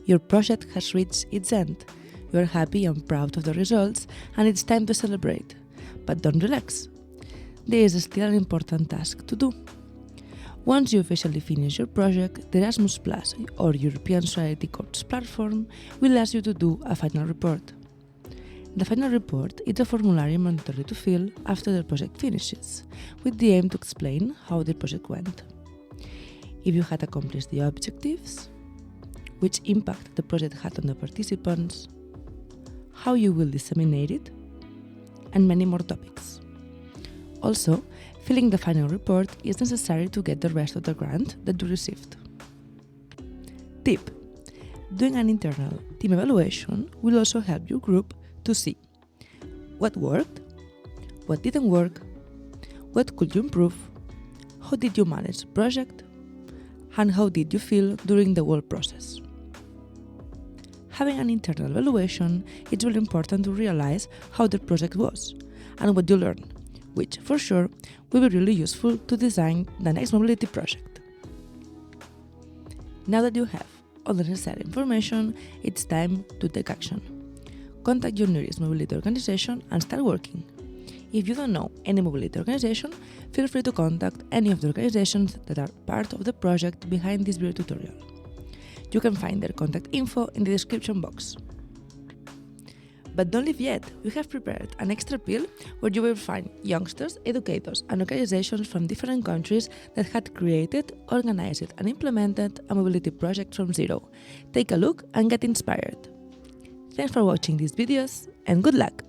Your project has reached its end. You are happy and proud of the results, and it's time to celebrate. But don't relax. There is still an important task to do. Once you officially finish your project, the Erasmus Plus or European Society Courts platform will ask you to do a final report. The final report is a formulary mandatory to fill after the project finishes, with the aim to explain how the project went. If you had accomplished the objectives, which impact the project had on the participants, how you will disseminate it, and many more topics. Also, filling the final report is necessary to get the rest of the grant that you received. Tip: doing an internal team evaluation will also help your group to see what worked, what didn't work, what could you improve, how did you manage the project, and how did you feel during the whole process. Having an internal evaluation, it's really important to realize how the project was and what you learned, which for sure will be really useful to design the next mobility project. Now that you have all the necessary information, it's time to take action. Contact your nearest mobility organization and start working. If you don't know any mobility organization, feel free to contact any of the organizations that are part of the project behind this video tutorial. You can find their contact info in the description box. But don't leave yet, we have prepared an extra peel where you will find youngsters, educators and organizations from different countries that had created, organized and implemented a mobility project from zero. Take a look and get inspired. Thanks for watching these videos and good luck!